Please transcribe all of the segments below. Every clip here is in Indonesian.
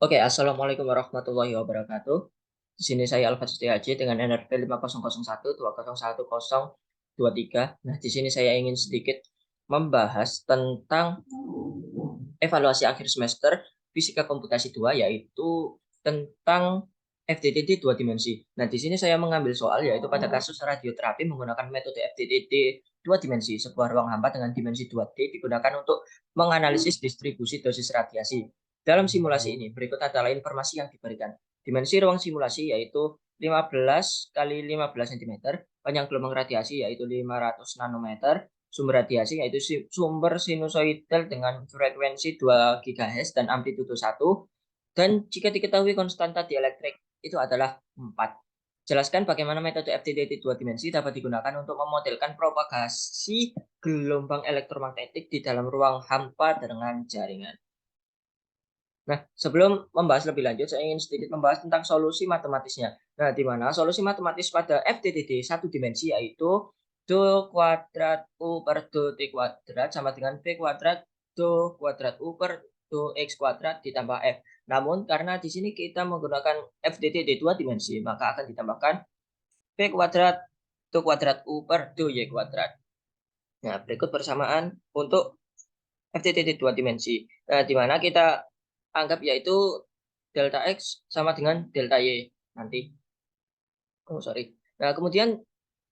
Oke, Assalamualaikum warahmatullahi wabarakatuh. Di sini saya Alfat Setiaji dengan NRP 5001 Nah, di sini saya ingin sedikit membahas tentang evaluasi akhir semester Fisika Komputasi 2, yaitu tentang FDTD dua dimensi. Nah, di sini saya mengambil soal yaitu pada kasus radioterapi menggunakan metode FDTD dua dimensi, sebuah ruang hampa dengan dimensi 2D digunakan untuk menganalisis distribusi dosis radiasi. Dalam simulasi ini, berikut adalah informasi yang diberikan. Dimensi ruang simulasi yaitu 15 kali 15 cm, panjang gelombang radiasi yaitu 500 nanometer, sumber radiasi yaitu sumber sinusoidal dengan frekuensi 2 GHz dan amplitudo 1, dan jika diketahui konstanta dielektrik itu adalah 4. Jelaskan bagaimana metode FDTD dua dimensi dapat digunakan untuk memodelkan propagasi gelombang elektromagnetik di dalam ruang hampa dengan jaringan. Nah, sebelum membahas lebih lanjut, saya ingin sedikit membahas tentang solusi matematisnya. Nah, di mana solusi matematis pada FDTD satu dimensi yaitu do kuadrat U per do T kuadrat sama dengan P kuadrat do kuadrat U per do X kuadrat ditambah F. Namun, karena di sini kita menggunakan FDTD dua dimensi, maka akan ditambahkan P kuadrat do kuadrat U per do Y kuadrat. Nah, berikut persamaan untuk FDTD dua dimensi. Nah, di mana kita anggap yaitu delta X sama dengan delta Y nanti. Oh, sorry. Nah, kemudian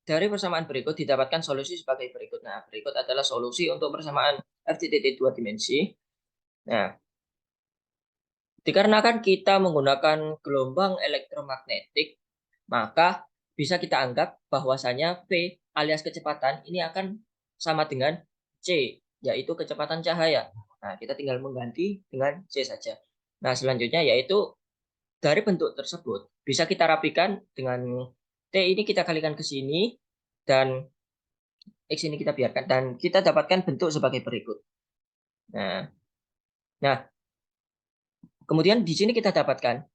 dari persamaan berikut didapatkan solusi sebagai berikut. Nah, berikut adalah solusi untuk persamaan FDTD dua dimensi. Nah, dikarenakan kita menggunakan gelombang elektromagnetik, maka bisa kita anggap bahwasanya V alias kecepatan ini akan sama dengan C, yaitu kecepatan cahaya. Nah, kita tinggal mengganti dengan C saja. Nah, selanjutnya yaitu dari bentuk tersebut bisa kita rapikan dengan T ini kita kalikan ke sini dan X ini kita biarkan dan kita dapatkan bentuk sebagai berikut. Nah, nah, kemudian di sini kita dapatkan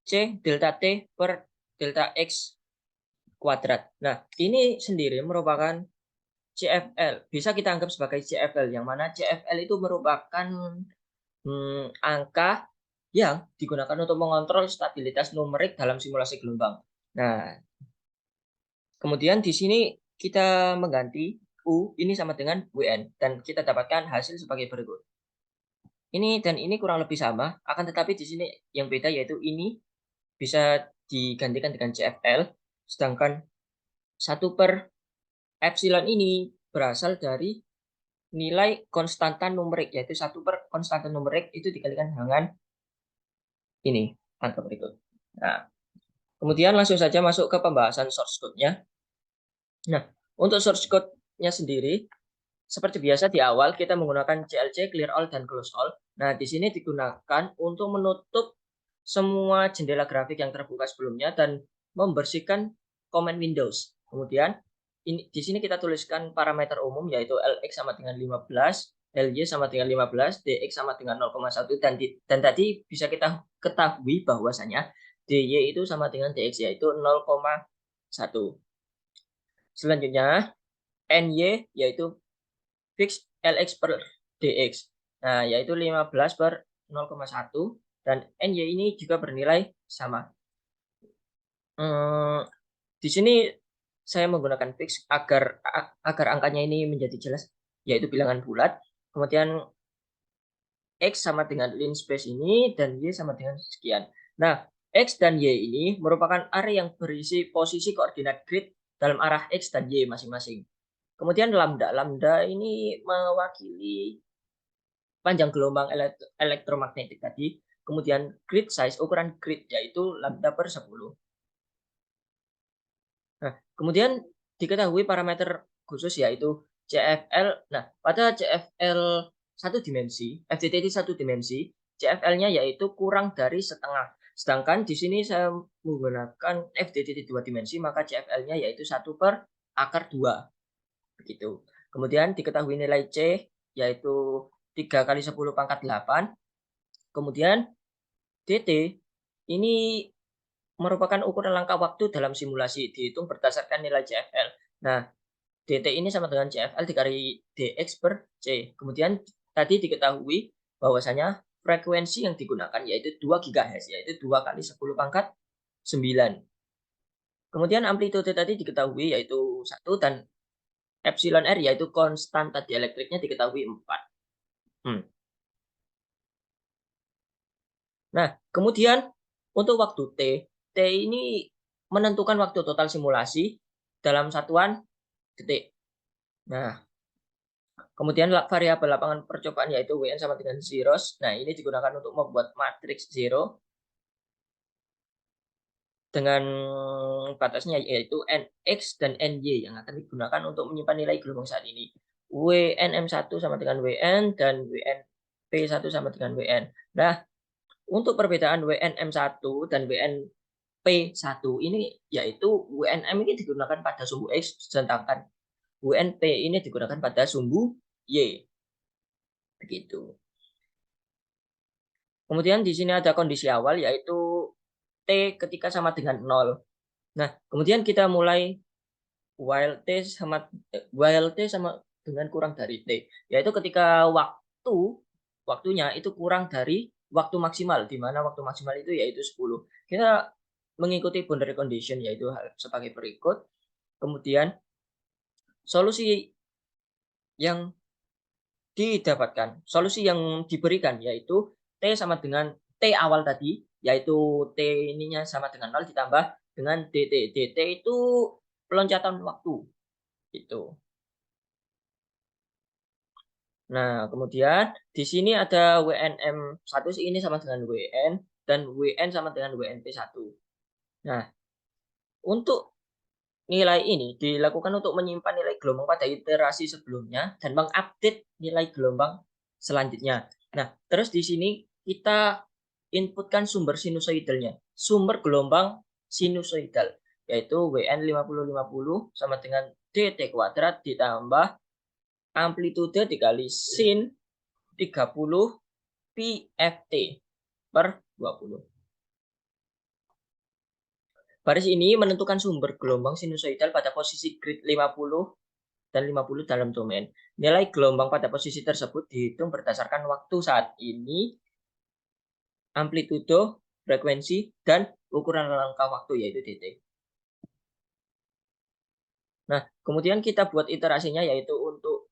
C delta T per delta X kuadrat. Nah, ini sendiri merupakan CFL. Bisa kita anggap sebagai CFL, yang mana CFL itu merupakan angka yang digunakan untuk mengontrol stabilitas numerik dalam simulasi gelombang. Nah, kemudian di sini kita mengganti U ini sama dengan WN dan kita dapatkan hasil sebagai berikut. Ini dan ini kurang lebih sama, akan tetapi di sini yang beda yaitu ini bisa digantikan dengan CFL, sedangkan 1 per epsilon ini berasal dari nilai konstanta numerik, yaitu 1 per konstanta numerik itu dikalikan dengan ini, angka berikut. Nah, kemudian langsung saja masuk ke pembahasan source code-nya. Nah, untuk source code-nya sendiri, seperti biasa di awal kita menggunakan CLC, clear all, dan close all. Nah, di sini digunakan untuk menutup semua jendela grafik yang terbuka sebelumnya dan membersihkan command Windows. Kemudian di sini kita tuliskan parameter umum yaitu LX sama dengan 15, LY sama dengan 15, DX sama dengan 0,1 dan tadi bisa kita ketahui bahwasanya DY itu sama dengan DX yaitu 0,1. Selanjutnya NY yaitu fix LX per DX. Nah, yaitu 15 per 0,1 dan NY ini juga bernilai sama. Di sini saya menggunakan fix agar angkanya ini menjadi jelas, yaitu bilangan bulat. Kemudian X sama dengan lin space ini dan Y sama dengan sekian. Nah, X dan Y ini merupakan area yang berisi posisi koordinat grid dalam arah X dan Y masing-masing. Kemudian lambda. Lambda ini mewakili panjang gelombang elektromagnetik tadi. Kemudian grid size, ukuran grid yaitu lambda per 10. Nah, kemudian diketahui parameter khusus yaitu CFL. Nah, pada CFL satu dimensi, FDTD satu dimensi, CFL-nya yaitu kurang dari setengah. Sedangkan di sini saya menggunakan FDTD dua dimensi, maka CFL-nya yaitu 1 per akar 2. Begitu. Kemudian diketahui nilai C yaitu 3 kali 10 pangkat 8. Kemudian DT ini merupakan ukuran langkah waktu dalam simulasi dihitung berdasarkan nilai CFL. Nah, DT ini sama dengan CFL dikali DX per C. Kemudian tadi diketahui bahwasanya frekuensi yang digunakan yaitu 2 GHz, yaitu 2 kali 10 pangkat 9. Kemudian amplitude tadi diketahui yaitu 1 dan epsilon R yaitu konstanta dielektriknya diketahui 4. Nah, kemudian untuk waktu T ini menentukan waktu total simulasi dalam satuan detik. Nah, kemudian variabel lapangan percobaan yaitu Wn sama dengan zeros. Nah, ini digunakan untuk membuat matriks zero dengan batasnya yaitu Nx dan Ny yang akan digunakan untuk menyimpan nilai gelombang saat ini. Wnm1 sama dengan Wn dan Wnp1 sama dengan Wn. Nah, untuk perbedaan WNM1 dan WNP1 ini yaitu WNM ini digunakan pada sumbu X sedangkan WNP ini digunakan pada sumbu Y. Begitu. Kemudian di sini ada kondisi awal yaitu T ketika sama dengan 0. Nah, kemudian kita mulai while T sama dengan kurang dari T, yaitu ketika waktunya itu kurang dari waktu maksimal, di mana waktu maksimal itu yaitu 10. Kita mengikuti boundary condition yaitu sebagai berikut. Kemudian solusi yang solusi yang diberikan yaitu T sama dengan T awal tadi, yaitu T ininya sama dengan 0 ditambah dengan DT. DT itu peloncatan waktu. Itu. Nah, kemudian di sini ada WNM1 ini sama dengan WN dan WN sama dengan WNP1. Nah, untuk nilai ini dilakukan untuk menyimpan nilai gelombang pada iterasi sebelumnya dan mengupdate nilai gelombang selanjutnya. Nah, terus di sini kita inputkan sumber sinusoidalnya, sumber gelombang sinusoidal, yaitu WN 50-50 sama dengan DT kuadrat ditambah amplitude dikali sin 30 PFT per 20. Baris ini menentukan sumber gelombang sinusoidal pada posisi grid 50 dan 50 dalam domain. Nilai gelombang pada posisi tersebut dihitung berdasarkan waktu saat ini, amplitudo, frekuensi, dan ukuran rangka waktu yaitu dt. Nah, kemudian kita buat iterasinya yaitu untuk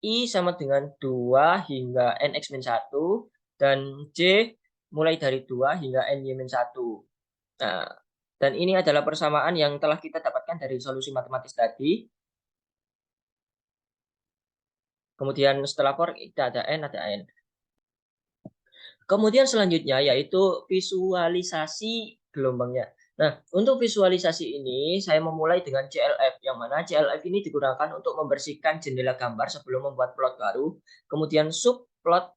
I sama dengan 2 hingga Nx-1 dan J mulai dari 2 hingga Ny-1. Nah, dan ini adalah persamaan yang telah kita dapatkan dari solusi matematis tadi. Kemudian setelah for kita ada N, ada N. Kemudian selanjutnya yaitu visualisasi gelombangnya. Nah, untuk visualisasi ini saya memulai dengan CLF, yang mana CLF ini digunakan untuk membersihkan jendela gambar sebelum membuat plot baru. Kemudian subplot.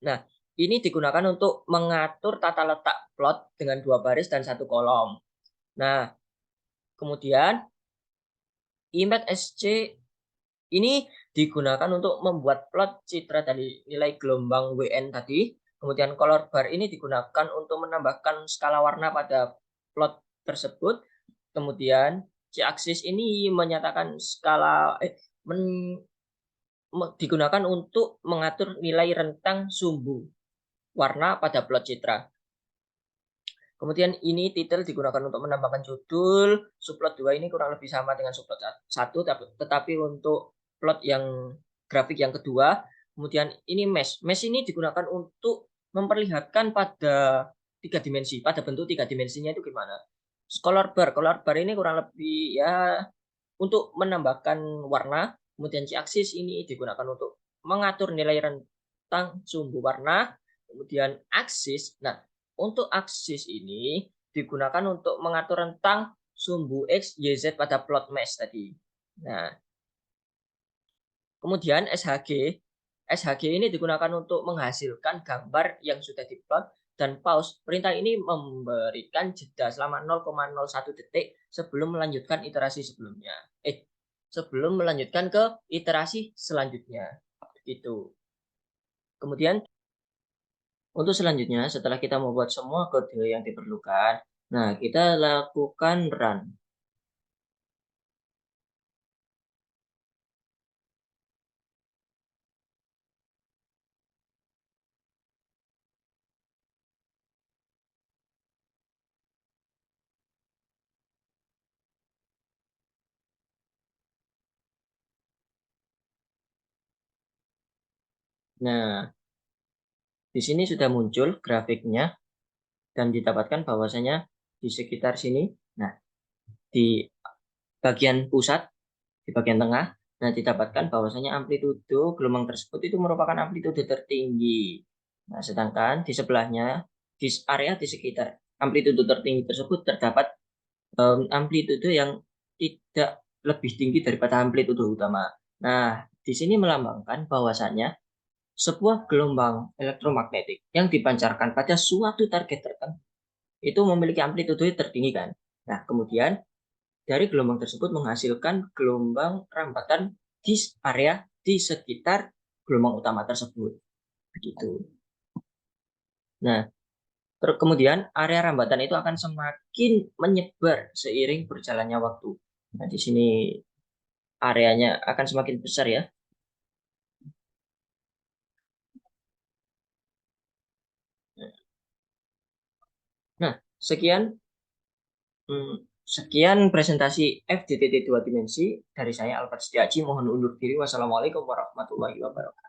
Nah, ini digunakan untuk mengatur tata letak plot dengan 2 baris dan 1 kolom. Nah, kemudian IMAT SC ini digunakan untuk membuat plot citra dari nilai gelombang WN tadi. Kemudian color bar ini digunakan untuk menambahkan skala warna pada plot tersebut. Kemudian C-aksis ini menyatakan digunakan untuk mengatur nilai rentang sumbu warna pada plot citra. Kemudian ini titel digunakan untuk menambahkan judul. Subplot 2 ini kurang lebih sama dengan subplot 1, tetapi untuk plot yang grafik yang kedua. Kemudian ini mesh. Mesh ini digunakan untuk memperlihatkan pada 3 dimensi, pada bentuk 3 dimensinya itu gimana. Color bar ini kurang lebih ya untuk menambahkan warna. Kemudian C-aksis ini digunakan untuk mengatur nilai rentang sumbu warna. Kemudian aksis, nah untuk aksis ini digunakan untuk mengatur rentang sumbu X, Y, Z pada plot mesh tadi. Nah, kemudian SHG ini digunakan untuk menghasilkan gambar yang sudah diplot dan pause. Perintah ini memberikan jeda selama 0,01 detik sebelum melanjutkan iterasi sebelumnya. Sebelum melanjutkan ke iterasi selanjutnya. Gitu. Kemudian untuk selanjutnya, setelah kita membuat semua kode yang diperlukan, nah kita lakukan run. Nah, di sini sudah muncul grafiknya dan didapatkan bahwasanya di sekitar sini, nah di bagian pusat, di bagian tengah, nah didapatkan bahwasanya amplitudo gelombang tersebut itu merupakan amplitudo tertinggi. Nah, sedangkan di sebelahnya, di area di sekitar amplitudo tertinggi tersebut terdapat amplitudo yang tidak lebih tinggi daripada amplitudo utama. Nah, di sini melambangkan bahwasanya sebuah gelombang elektromagnetik yang dipancarkan pada suatu target tertentu itu memiliki amplitudo tertinggi kan. Nah, kemudian dari gelombang tersebut menghasilkan gelombang rambatan di area di sekitar gelombang utama tersebut. Begitu. Nah, kemudian area rambatan itu akan semakin menyebar seiring berjalannya waktu. Nah, di sini areanya akan semakin besar ya. Nah, sekian sekian presentasi FDTT 2 dimensi dari saya Alfred Setiaji. Mohon undur diri. Wassalamualaikum warahmatullahi wabarakatuh.